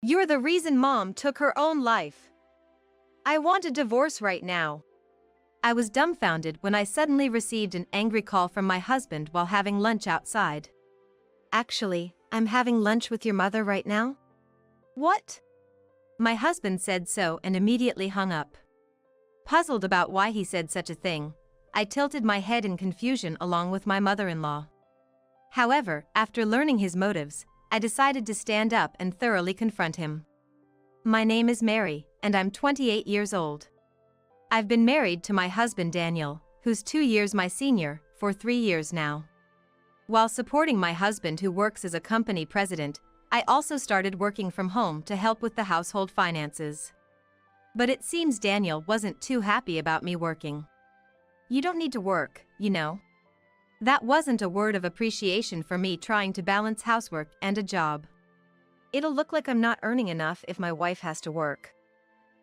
You're the reason Mom took her own life. I want a divorce right now. I was dumbfounded when I suddenly received an angry call from my husband while having lunch outside. Actually, I'm having lunch with your mother right now? What? My husband said so and immediately hung up. Puzzled about why he said such a thing, I tilted my head in confusion along with my mother-in-law. However, after learning his motives, I decided to stand up and thoroughly confront him. My name is Mary, and I'm 28 years old. I've been married to my husband Daniel, who's 2 years my senior, for 3 years now. While supporting my husband who works as a company president, I also started working from home to help with the household finances. But it seems Daniel wasn't too happy about me working. You don't need to work, you know. That wasn't a word of appreciation for me trying to balance housework and a job. It'll look like I'm not earning enough if my wife has to work.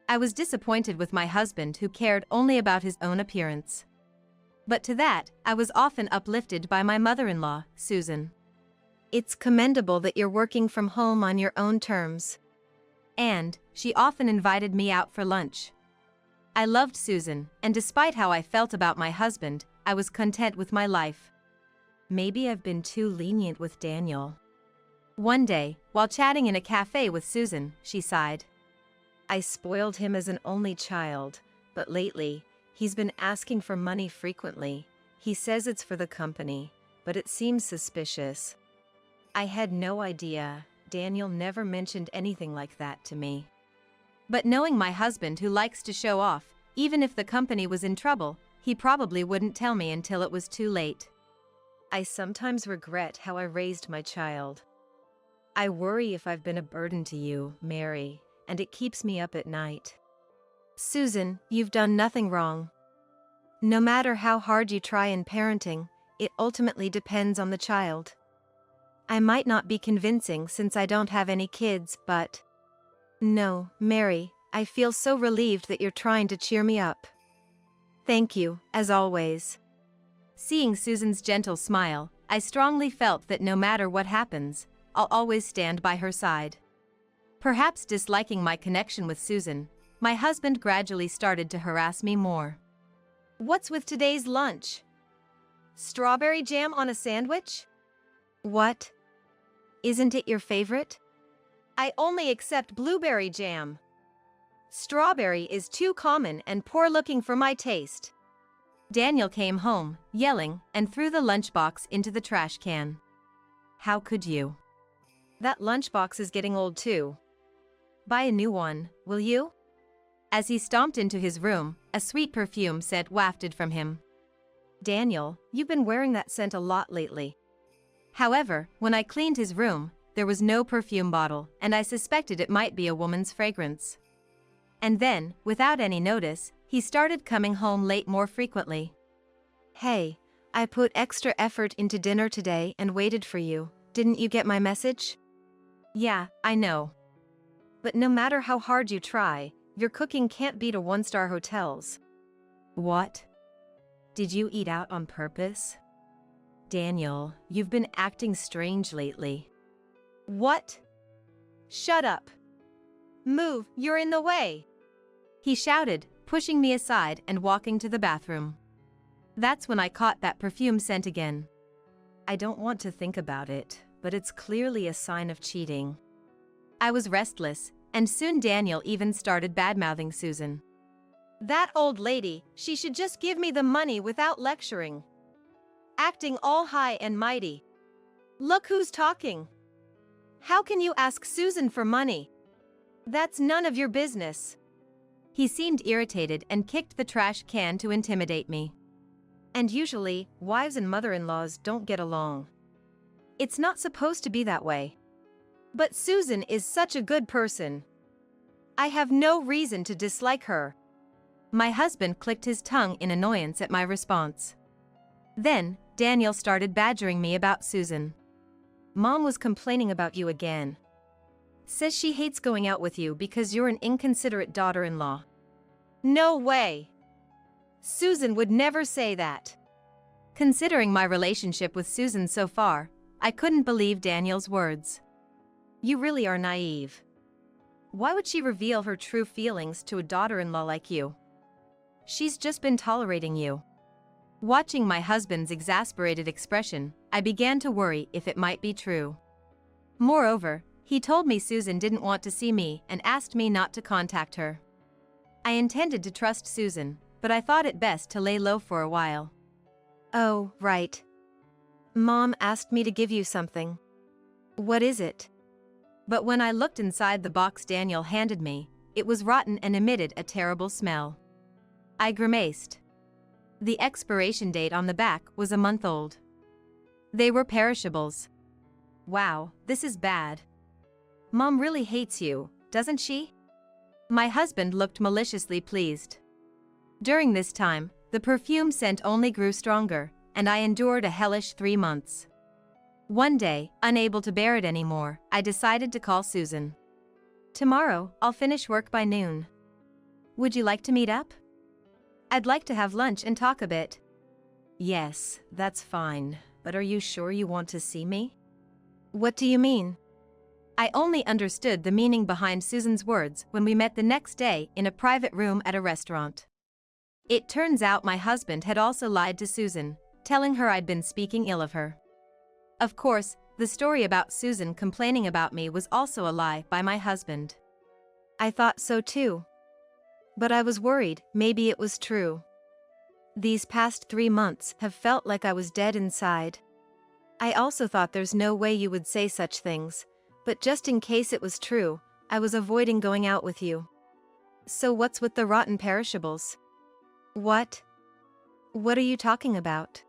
I was disappointed with my husband who cared only about his own appearance. But to that, I was often uplifted by my mother-in-law, Susan. It's commendable that you're working from home on your own terms. And she often invited me out for lunch. I loved Susan, and despite how I felt about my husband, I was content with my life. Maybe I've been too lenient with Daniel. One day, while chatting in a cafe with Susan, she sighed. I spoiled him as an only child, but lately, he's been asking for money frequently. He says it's for the company, but it seems suspicious. I had no idea. Daniel never mentioned anything like that to me. But knowing my husband who likes to show off, even if the company was in trouble, he probably wouldn't tell me until it was too late. I sometimes regret how I raised my child. I worry if I've been a burden to you, Mary, and it keeps me up at night. Susan, you've done nothing wrong. No matter how hard you try in parenting, it ultimately depends on the child. I might not be convincing since I don't have any kids, but... No, Mary, I feel so relieved that you're trying to cheer me up. Thank you, as always. Seeing Susan's gentle smile, I strongly felt that no matter what happens, I'll always stand by her side. Perhaps disliking my connection with Susan, my husband gradually started to harass me more. What's with today's lunch? Strawberry jam on a sandwich? What? Isn't it your favorite? I only accept blueberry jam. Strawberry is too common and poor-looking for my taste. Daniel came home, yelling, and threw the lunchbox into the trash can. How could you? That lunchbox is getting old too. Buy a new one, will you? As he stomped into his room, a sweet perfume scent wafted from him. Daniel, you've been wearing that scent a lot lately. However, when I cleaned his room, there was no perfume bottle, and I suspected it might be a woman's fragrance. And then, without any notice, he started coming home late more frequently. Hey, I put extra effort into dinner today and waited for you. Didn't you get my message? Yeah, I know. But no matter how hard you try, your cooking can't beat a one-star hotel's. What? Did you eat out on purpose? Daniel, you've been acting strange lately. What? Shut up. Move, you're in the way. He shouted, pushing me aside and walking to the bathroom. That's when I caught that perfume scent again. I don't want to think about it, but it's clearly a sign of cheating. I was restless, and soon Daniel even started bad-mouthing Susan. That old lady, she should just give me the money without lecturing. Acting all high and mighty. Look who's talking. How can you ask Susan for money? That's none of your business. He seemed irritated and kicked the trash can to intimidate me. And usually, wives and mother-in-laws don't get along. It's not supposed to be that way. But Susan is such a good person. I have no reason to dislike her. My husband clicked his tongue in annoyance at my response. Then, Daniel started badgering me about Susan. Mom was complaining about you again. Says she hates going out with you because you're an inconsiderate daughter-in-law. No way! Susan would never say that. Considering my relationship with Susan so far, I couldn't believe Daniel's words. You really are naive. Why would she reveal her true feelings to a daughter-in-law like you? She's just been tolerating you. Watching my husband's exasperated expression, I began to worry if it might be true. Moreover, he told me Susan didn't want to see me and asked me not to contact her. I intended to trust Susan, but I thought it best to lay low for a while. Oh, right. Mom asked me to give you something. What is it? But when I looked inside the box Daniel handed me, it was rotten and emitted a terrible smell. I grimaced. The expiration date on the back was a month old. They were perishables. Wow, this is bad. Mom really hates you, doesn't she? My husband looked maliciously pleased. During this time, the perfume scent only grew stronger, and I endured a hellish 3 months. One day, unable to bear it anymore, I decided to call Susan. Tomorrow, I'll finish work by noon. Would you like to meet up? I'd like to have lunch and talk a bit. Yes, that's fine, but are you sure you want to see me? What do you mean? I only understood the meaning behind Susan's words when we met the next day in a private room at a restaurant. It turns out my husband had also lied to Susan, telling her I'd been speaking ill of her. Of course, the story about Susan complaining about me was also a lie by my husband. I thought so too. But I was worried maybe it was true. These past 3 months have felt like I was dead inside. I also thought there's no way you would say such things, but just in case it was true, I was avoiding going out with you. So what's with the rotten perishables? What? What are you talking about?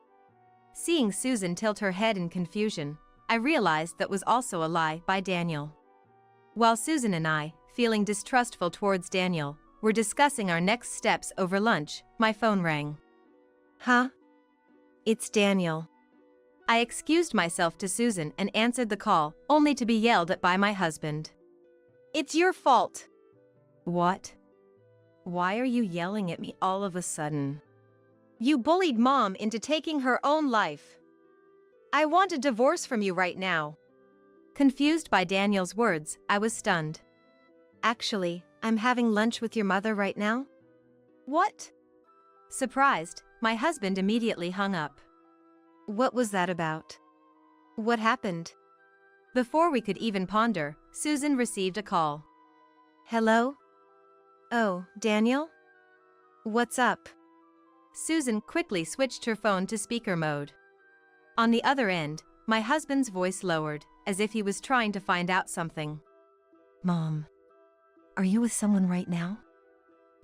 Seeing Susan tilt her head in confusion, I realized that was also a lie by Daniel. While Susan and I, feeling distrustful towards Daniel, were discussing our next steps over lunch, my phone rang. Huh? It's Daniel. I excused myself to Susan and answered the call, only to be yelled at by my husband. It's your fault. What? Why are you yelling at me all of a sudden? You bullied Mom into taking her own life. I want a divorce from you right now. Confused by Daniel's words, I was stunned. Actually, I'm having lunch with your mother right now. What? Surprised, my husband immediately hung up. What was that about? What happened? Before we could even ponder, Susan received a call. Hello? Oh, Daniel? What's up? Susan quickly switched her phone to speaker mode. On the other end, my husband's voice lowered, as if he was trying to find out something. Mom, are you with someone right now?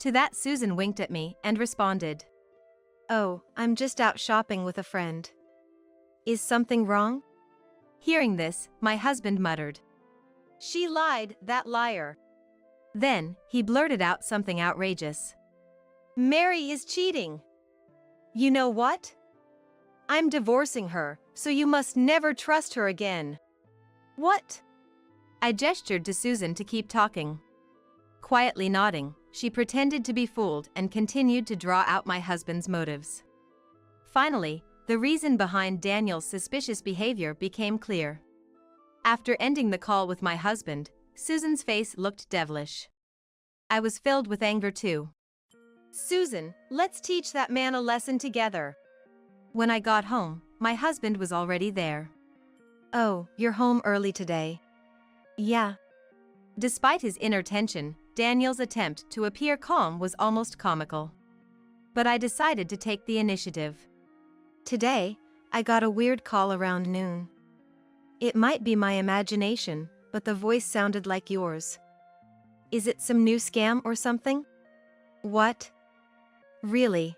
To that, Susan winked at me and responded. Oh, I'm just out shopping with a friend. Is something wrong? Hearing this, my husband muttered. She lied, that liar. Then, he blurted out something outrageous. Mary is cheating. You know what? I'm divorcing her, so you must never trust her again. What? I gestured to Susan to keep talking. Quietly nodding, she pretended to be fooled and continued to draw out my husband's motives. Finally, the reason behind Daniel's suspicious behavior became clear. After ending the call with my husband, Susan's face looked devilish. I was filled with anger too. Susan, let's teach that man a lesson together. When I got home, my husband was already there. Oh, you're home early today. Yeah. Despite his inner tension, Daniel's attempt to appear calm was almost comical. But I decided to take the initiative. Today, I got a weird call around noon. It might be my imagination, but the voice sounded like yours. Is it some new scam or something? What? Really?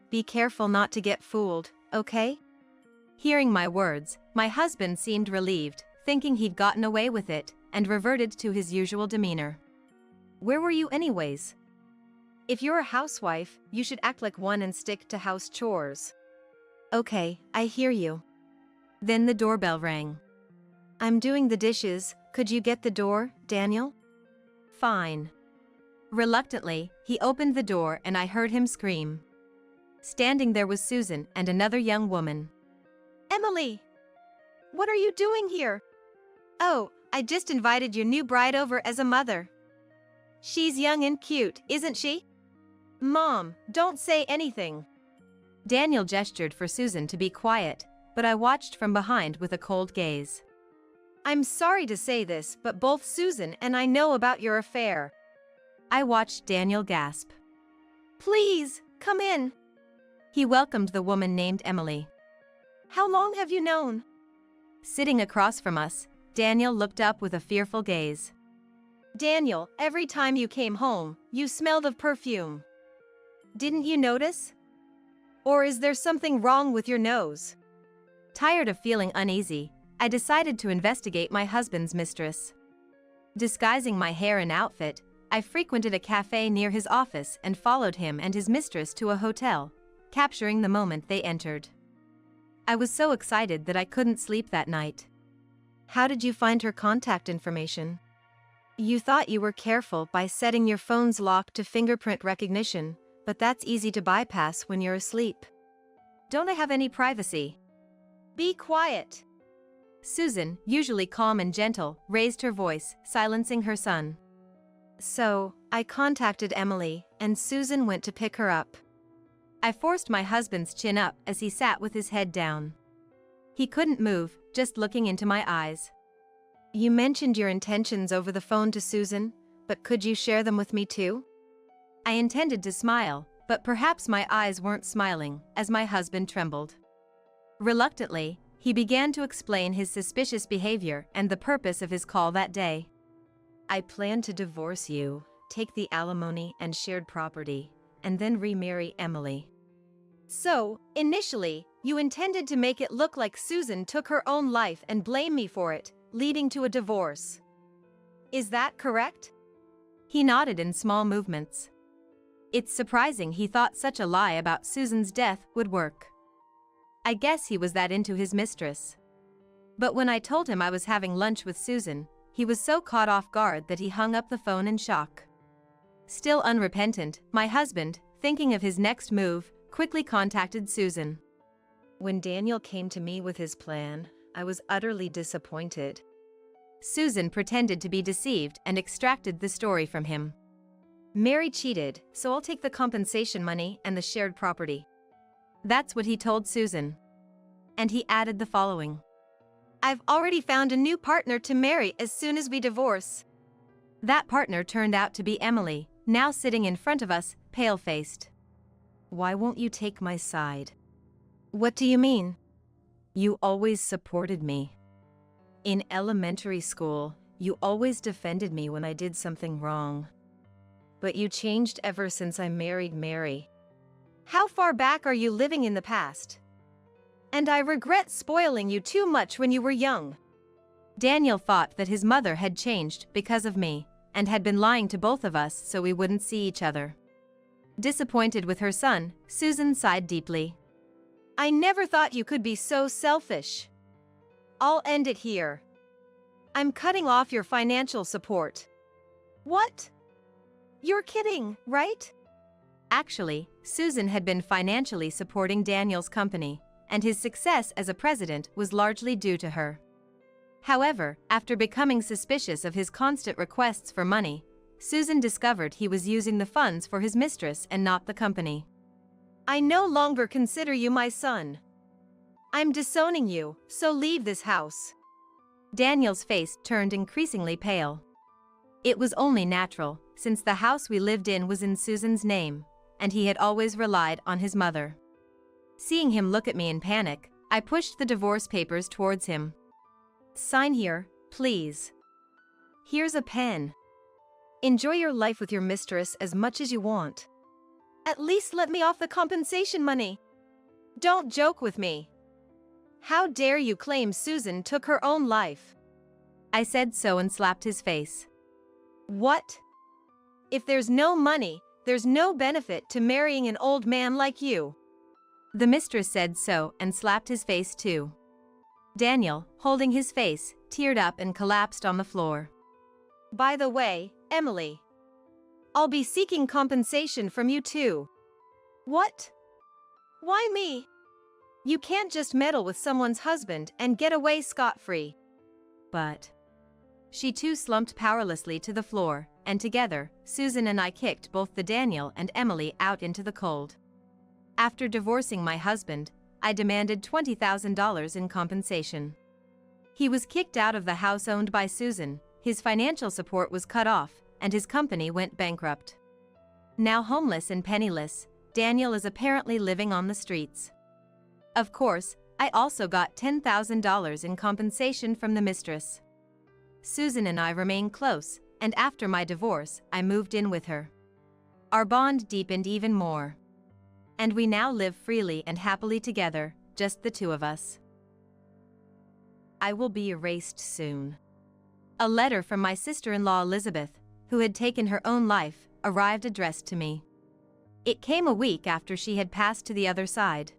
Be careful not to get fooled, okay? Hearing my words, my husband seemed relieved, thinking he'd gotten away with it, and reverted to his usual demeanor. Where were you anyways? If you're a housewife, you should act like one and stick to house chores. Okay, I hear you. Then the doorbell rang. I'm doing the dishes, could you get the door, Daniel? Fine. Reluctantly, he opened the door and I heard him scream. Standing there was Susan and another young woman. Emily! What are you doing here? Oh, I just invited your new bride over as a mother. She's young and cute, isn't she? Mom, don't say anything. Daniel gestured for Susan to be quiet, but I watched from behind with a cold gaze. I'm sorry to say this, but both Susan and I know about your affair. I watched Daniel gasp. Please, come in. He welcomed the woman named Emily. How long have you known? Sitting across from us, Daniel looked up with a fearful gaze. Daniel, every time you came home, you smelled of perfume. Didn't you notice? Or is there something wrong with your nose? Tired of feeling uneasy, I decided to investigate my husband's mistress. Disguising my hair and outfit, I frequented a cafe near his office and followed him and his mistress to a hotel, capturing the moment they entered. I was so excited that I couldn't sleep that night. How did you find her contact information? You thought you were careful by setting your phone's lock to fingerprint recognition, but that's easy to bypass when you're asleep. Don't I have any privacy? Be quiet. Susan, usually calm and gentle, raised her voice, silencing her son. So, I contacted Emily, and Susan went to pick her up. I forced my husband's chin up as he sat with his head down. He couldn't move, just looking into my eyes. You mentioned your intentions over the phone to Susan, but could you share them with me too? I intended to smile, but perhaps my eyes weren't smiling, as my husband trembled. Reluctantly, he began to explain his suspicious behavior and the purpose of his call that day. I plan to divorce you, take the alimony and shared property, and then remarry Emily. So, initially, you intended to make it look like Susan took her own life and blame me for it, leading to a divorce. Is that correct? He nodded in small movements. It's surprising he thought such a lie about Susan's death would work. I guess he was that into his mistress. But when I told him I was having lunch with Susan, he was so caught off guard that he hung up the phone in shock. Still unrepentant, my husband, thinking of his next move, quickly contacted Susan. When Daniel came to me with his plan, I was utterly disappointed. Susan pretended to be deceived and extracted the story from him. Mary cheated, so I'll take the compensation money and the shared property. That's what he told Susan. And he added the following. I've already found a new partner to marry as soon as we divorce. That partner turned out to be Emily, now sitting in front of us, pale-faced. Why won't you take my side? What do you mean? You always supported me. In elementary school, you always defended me when I did something wrong. But you changed ever since I married Mary. How far back are you living in the past? And I regret spoiling you too much when you were young. Daniel thought that his mother had changed because of me, and had been lying to both of us so we wouldn't see each other. Disappointed with her son, Susan sighed deeply. I never thought you could be so selfish. I'll end it here. I'm cutting off your financial support. What? You're kidding, right? Actually, Susan had been financially supporting Daniel's company, and his success as a president was largely due to her. However, after becoming suspicious of his constant requests for money, Susan discovered he was using the funds for his mistress and not the company. I no longer consider you my son. I'm disowning you, so leave this house. Daniel's face turned increasingly pale. It was only natural, since the house we lived in was in Susan's name, and he had always relied on his mother. Seeing him look at me in panic, I pushed the divorce papers towards him. Sign here, please. Here's a pen. Enjoy your life with your mistress as much as you want. At least let me off the compensation money. Don't joke with me. How dare you claim Susan took her own life? I said so and slapped his face. What? If there's no money, there's no benefit to marrying an old man like you. The mistress said so and slapped his face too. Daniel, holding his face, teared up and collapsed on the floor. By the way, Emily, I'll be seeking compensation from you too. What? Why me? You can't just meddle with someone's husband and get away scot-free. But she too slumped powerlessly to the floor, and together, Susan and I kicked both the Daniel and Emily out into the cold. After divorcing my husband, I demanded $20,000 in compensation. He was kicked out of the house owned by Susan, his financial support was cut off, and his company went bankrupt. Now homeless and penniless, Daniel is apparently living on the streets. Of course, I also got $10,000 in compensation from the mistress. Susan and I remain close, and after my divorce, I moved in with her. Our bond deepened even more. And we now live freely and happily together, just the two of us. I will be erased soon. A letter from my sister-in-law Elizabeth, who had taken her own life, arrived addressed to me. It came a week after she had passed to the other side.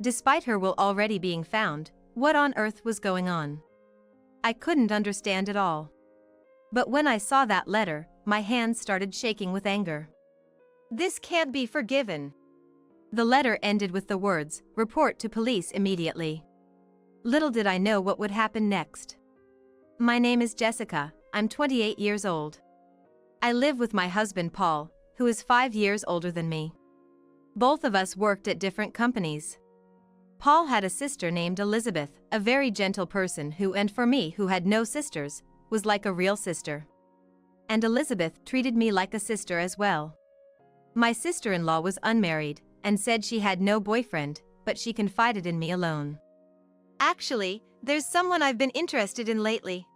Despite her will already being found, what on earth was going on? I couldn't understand it all. But when I saw that letter, my hands started shaking with anger. This can't be forgiven. The letter ended with the words, "Report to police immediately." Little did I know what would happen next. My name is Jessica, I'm 28 years old. I live with my husband Paul, who is 5 years older than me. Both of us worked at different companies. Paul had a sister named Elizabeth, a very gentle person who, and for me who had no sisters, was like a real sister. And Elizabeth treated me like a sister as well. My sister-in-law was unmarried, and said she had no boyfriend, but she confided in me alone. Actually, there's someone I've been interested in lately.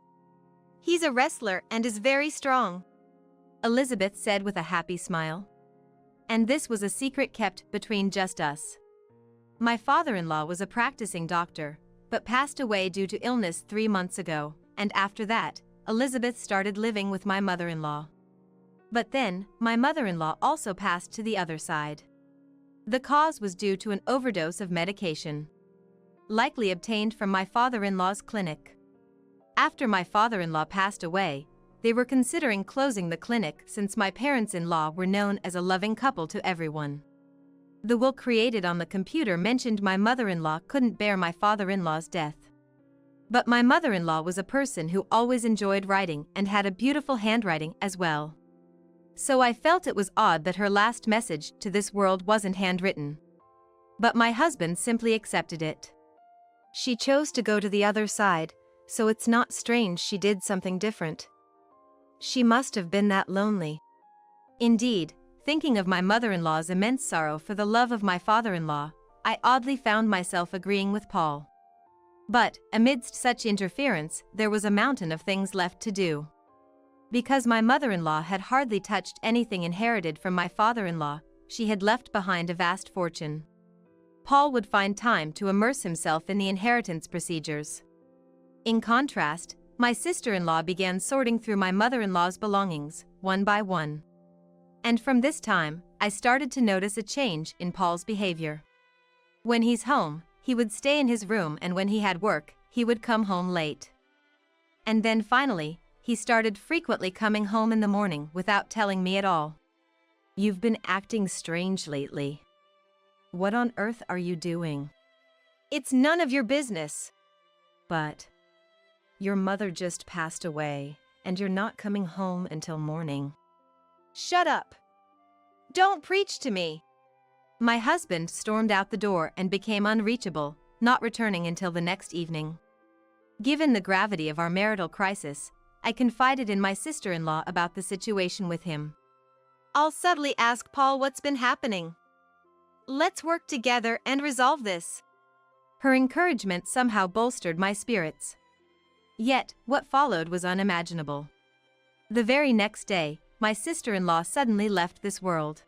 He's a wrestler and is very strong, Elizabeth said with a happy smile. And this was a secret kept between just us. My father-in-law was a practicing doctor, but passed away due to illness 3 months ago, and after that, Elizabeth started living with my mother-in-law. But then, my mother-in-law also passed to the other side. The cause was due to an overdose of medication, likely obtained from my father-in-law's clinic. After my father-in-law passed away, they were considering closing the clinic since my parents-in-law were known as a loving couple to everyone. The will created on the computer mentioned my mother-in-law couldn't bear my father-in-law's death. But my mother-in-law was a person who always enjoyed writing and had a beautiful handwriting as well. So I felt it was odd that her last message to this world wasn't handwritten. But my husband simply accepted it. She chose to go to the other side, so it's not strange she did something different. She must have been that lonely. Indeed, thinking of my mother-in-law's immense sorrow for the love of my father-in-law, I oddly found myself agreeing with Paul. But, amidst such interference, there was a mountain of things left to do. Because my mother-in-law had hardly touched anything inherited from my father-in-law, she had left behind a vast fortune. Paul would find time to immerse himself in the inheritance procedures. In contrast, my sister-in-law began sorting through my mother-in-law's belongings, one by one. And from this time, I started to notice a change in Paul's behavior. When he's home, he would stay in his room, and when he had work, he would come home late. And then finally, he started frequently coming home in the morning without telling me at all. "You've been acting strange lately. What on earth are you doing?" "It's none of your business." "But your mother just passed away, and you're not coming home until morning." "Shut up. Don't preach to me." My husband stormed out the door and became unreachable, not returning until the next evening. Given the gravity of our marital crisis, I confided in my sister-in-law about the situation with him. "I'll subtly ask Paul what's been happening. Let's work together and resolve this." Her encouragement somehow bolstered my spirits. Yet, what followed was unimaginable. The very next day, my sister-in-law suddenly left this world.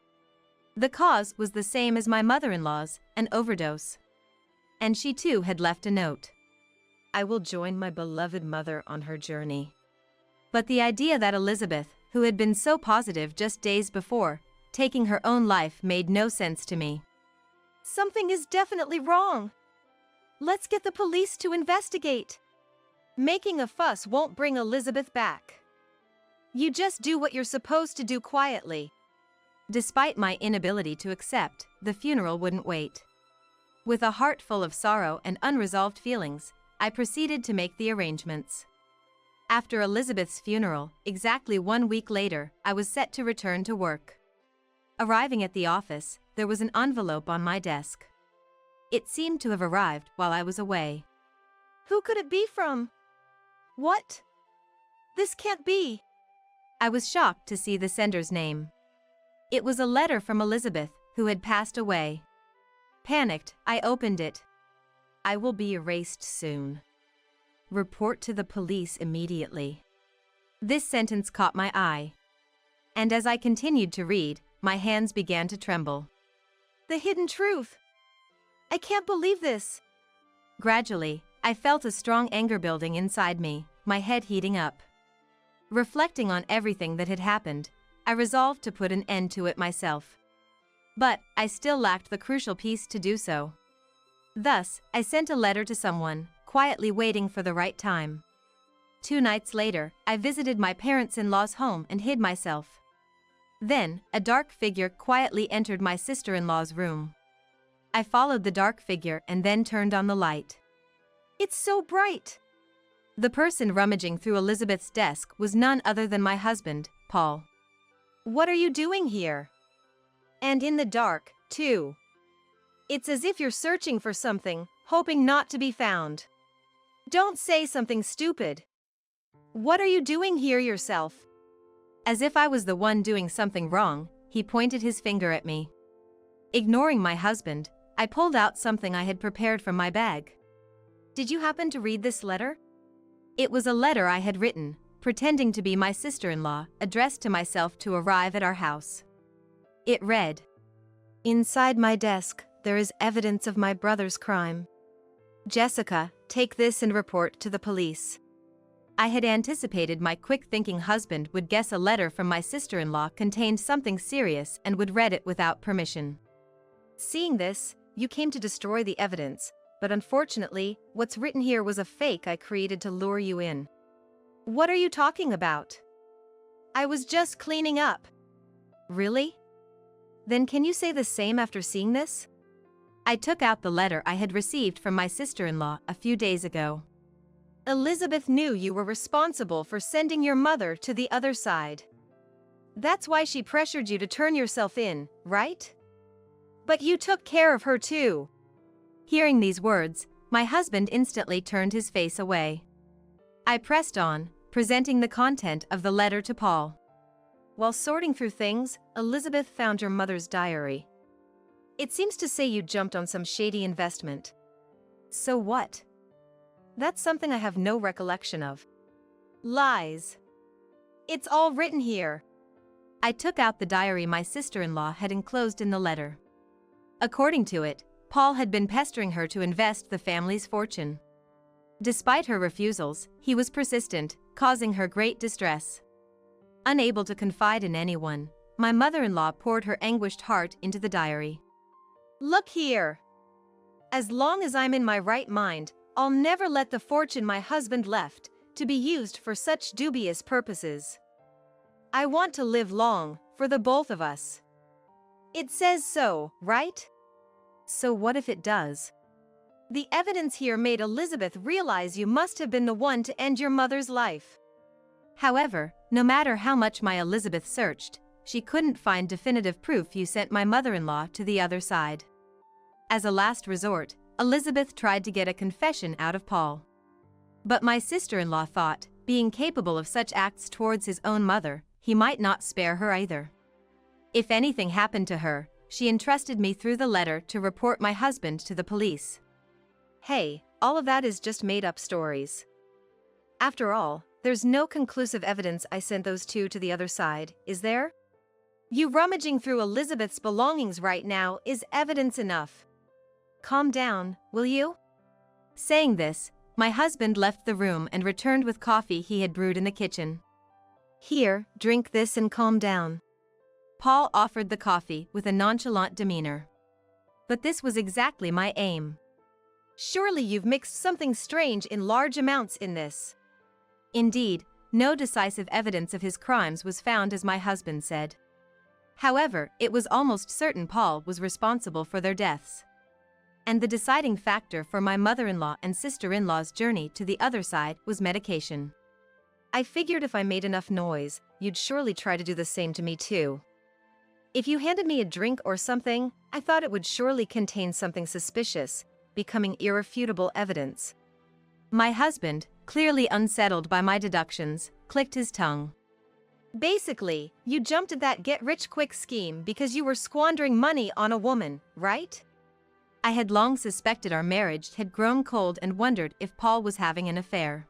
The cause was the same as my mother-in-law's, an overdose. And she too had left a note. "I will join my beloved mother on her journey." But the idea that Elizabeth, who had been so positive just days before, taking her own life made no sense to me. "Something is definitely wrong. Let's get the police to investigate. Making a fuss won't bring Elizabeth back. You just do what you're supposed to do quietly." Despite my inability to accept, the funeral wouldn't wait. With a heart full of sorrow and unresolved feelings, I proceeded to make the arrangements. After Elizabeth's funeral, exactly 1 week later, I was set to return to work. Arriving at the office, there was an envelope on my desk. It seemed to have arrived while I was away. Who could it be from? What? This can't be. I was shocked to see the sender's name. It was a letter from Elizabeth, who had passed away. Panicked, I opened it. I will be erased soon. Report to the police immediately. This sentence caught my eye. And as I continued to read, my hands began to tremble. The hidden truth. I can't believe this. Gradually, I felt a strong anger building inside me, my head heating up. Reflecting on everything that had happened, I resolved to put an end to it myself. But I still lacked the crucial piece to do so. Thus, I sent a letter to someone, quietly waiting for the right time. 2 nights later, I visited my parents-in-law's home and hid myself. Then, a dark figure quietly entered my sister-in-law's room. I followed the dark figure and then turned on the light. It's so bright. The person rummaging through Elizabeth's desk was none other than my husband, Paul. What are you doing here? And in the dark, too. It's as if you're searching for something, hoping not to be found. Don't say something stupid. What are you doing here yourself? As if I was the one doing something wrong, he pointed his finger at me. Ignoring my husband, I pulled out something I had prepared from my bag. Did you happen to read this letter? It was a letter I had written, pretending to be my sister-in-law, addressed to myself to arrive at our house. It read, "Inside my desk, there is evidence of my brother's crime. Jessica, take this and report to the police." I had anticipated my quick-thinking husband would guess a letter from my sister-in-law contained something serious and would read it without permission. Seeing this, you came to destroy the evidence, but unfortunately, what's written here was a fake I created to lure you in. What are you talking about? I was just cleaning up. Really? Then can you say the same after seeing this? I took out the letter I had received from my sister-in-law a few days ago. Elizabeth knew you were responsible for sending your mother to the other side. That's why she pressured you to turn yourself in, right? But you took care of her too. Hearing these words, my husband instantly turned his face away. I pressed on, presenting the content of the letter to Paul. While sorting through things, Elizabeth found your mother's diary. It seems to say you jumped on some shady investment. So what? That's something I have no recollection of. Lies. It's all written here. I took out the diary my sister-in-law had enclosed in the letter. According to it, Paul had been pestering her to invest the family's fortune. Despite her refusals, he was persistent, causing her great distress. Unable to confide in anyone, my mother-in-law poured her anguished heart into the diary. Look here. As long as I'm in my right mind, I'll never let the fortune my husband left to be used for such dubious purposes. I want to live long, for the both of us. It says so, right? So what if it does? The evidence here made Elizabeth realize you must have been the one to end your mother's life. However, no matter how much my Elizabeth searched, she couldn't find definitive proof you sent my mother-in-law to the other side. As a last resort, Elizabeth tried to get a confession out of Paul. But my sister-in-law thought, being capable of such acts towards his own mother, he might not spare her either. If anything happened to her, she entrusted me through the letter to report my husband to the police. Hey, all of that is just made-up stories. After all, there's no conclusive evidence I sent those two to the other side, is there? You rummaging through Elizabeth's belongings right now is evidence enough. Calm down, will you? Saying this, my husband left the room and returned with coffee he had brewed in the kitchen. Here, drink this and calm down. Paul offered the coffee with a nonchalant demeanor. But this was exactly my aim. Surely you've mixed something strange in large amounts in this. Indeed, no decisive evidence of his crimes was found as my husband said. However, it was almost certain Paul was responsible for their deaths. And the deciding factor for my mother-in-law and sister-in-law's journey to the other side was medication. I figured if I made enough noise, you'd surely try to do the same to me too. If you handed me a drink or something, I thought it would surely contain something suspicious, becoming irrefutable evidence. My husband, clearly unsettled by my deductions, clicked his tongue. Basically, you jumped at that get-rich-quick scheme because you were squandering money on a woman, right? I had long suspected our marriage had grown cold and wondered if Paul was having an affair.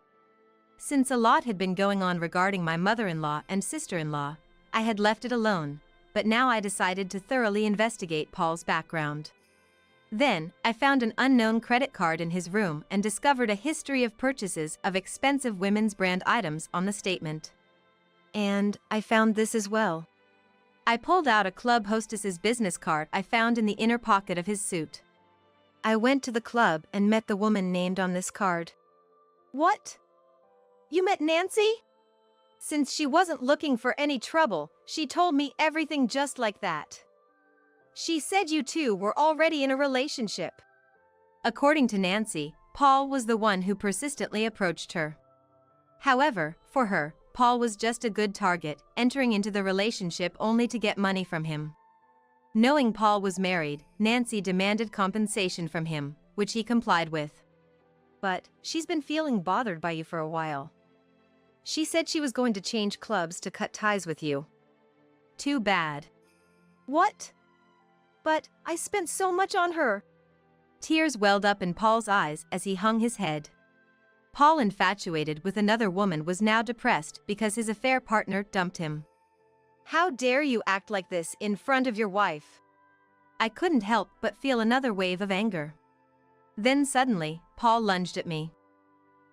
Since a lot had been going on regarding my mother-in-law and sister-in-law, I had left it alone, but now I decided to thoroughly investigate Paul's background. Then, I found an unknown credit card in his room and discovered a history of purchases of expensive women's brand items on the statement. And I found this as well. I pulled out a club hostess's business card I found in the inner pocket of his suit. I went to the club and met the woman named on this card. What? You met Nancy? Since she wasn't looking for any trouble, she told me everything just like that. She said you two were already in a relationship. According to Nancy, Paul was the one who persistently approached her. However, for her, Paul was just a good target, entering into the relationship only to get money from him. Knowing Paul was married, Nancy demanded compensation from him, which he complied with. But she's been feeling bothered by you for a while. She said she was going to change clubs to cut ties with you. Too bad. What? But I spent so much on her. Tears welled up in Paul's eyes as he hung his head. Paul, infatuated with another woman, was now depressed because his affair partner dumped him. How dare you act like this in front of your wife? I couldn't help but feel another wave of anger. Then suddenly, Paul lunged at me.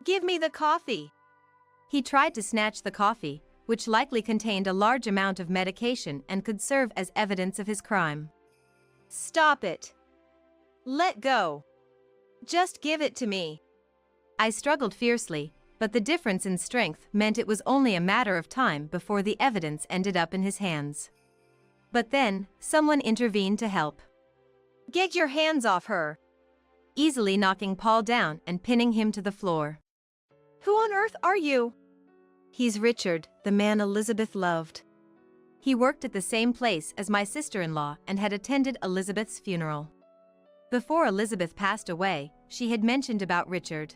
Give me the coffee. He tried to snatch the coffee, which likely contained a large amount of medication and could serve as evidence of his crime. Stop it. Let go. Just give it to me. I struggled fiercely, but the difference in strength meant it was only a matter of time before the evidence ended up in his hands. But then, someone intervened to help. Get your hands off her. Easily knocking Paul down and pinning him to the floor. Who on earth are you? He's Richard, the man Elizabeth loved. He worked at the same place as my sister-in-law and had attended Elizabeth's funeral. Before Elizabeth passed away, she had mentioned about Richard.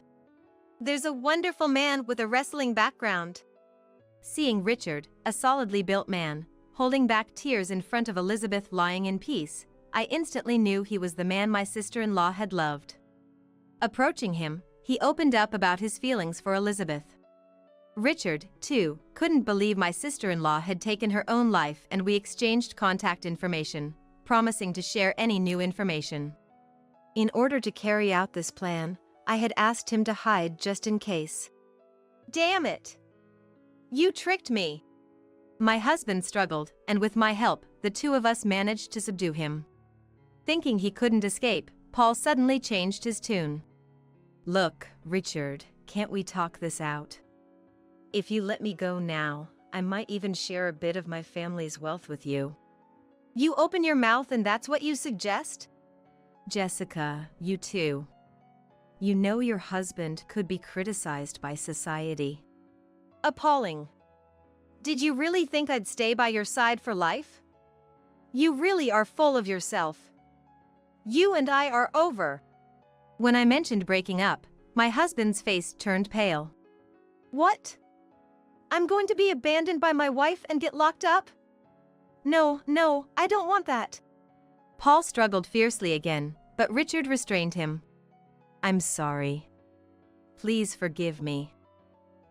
There's a wonderful man with a wrestling background. Seeing Richard, a solidly built man, holding back tears in front of Elizabeth lying in peace, I instantly knew he was the man my sister-in-law had loved. Approaching him, he opened up about his feelings for Elizabeth. Richard, too, couldn't believe my sister-in-law had taken her own life, and we exchanged contact information, promising to share any new information. In order to carry out this plan, I had asked him to hide just in case. Damn it! You tricked me. My husband struggled, and with my help, the two of us managed to subdue him. Thinking he couldn't escape, Paul suddenly changed his tune. Look, Richard, can't we talk this out? If you let me go now, I might even share a bit of my family's wealth with you. You open your mouth and that's what you suggest? Jessica, you too. You know your husband could be criticized by society. Appalling. Did you really think I'd stay by your side for life? You really are full of yourself. You and I are over. When I mentioned breaking up, my husband's face turned pale. What? I'm going to be abandoned by my wife and get locked up? No, I don't want that. Paul struggled fiercely again, but Richard restrained him. I'm sorry. Please forgive me.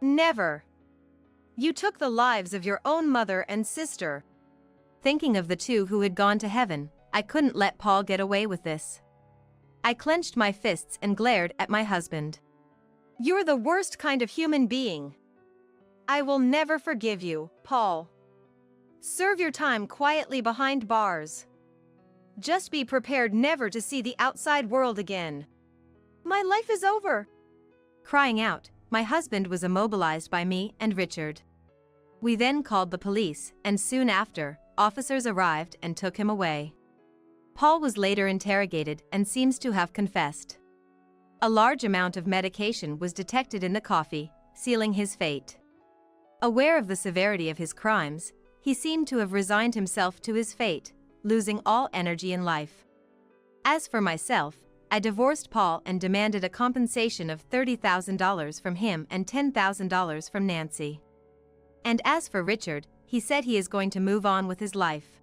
Never. You took the lives of your own mother and sister. Thinking of the two who had gone to heaven, I couldn't let Paul get away with this. I clenched my fists and glared at my husband. You're the worst kind of human being. I will never forgive you, Paul. Serve your time quietly behind bars. Just be prepared never to see the outside world again. My life is over. Crying out, my husband was immobilized by me and Richard. We then called the police, and soon after, officers arrived and took him away. Paul was later interrogated and seems to have confessed. A large amount of medication was detected in the coffee, sealing his fate. Aware of the severity of his crimes, he seemed to have resigned himself to his fate, losing all energy in life. As for myself, I divorced Paul and demanded a compensation of $30,000 from him and $10,000 from Nancy. And as for Richard, he said he is going to move on with his life.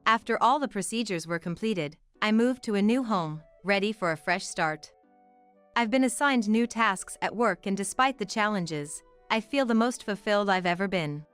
After all the procedures were completed, I moved to a new home, ready for a fresh start. I've been assigned new tasks at work, and despite the challenges, I feel the most fulfilled I've ever been.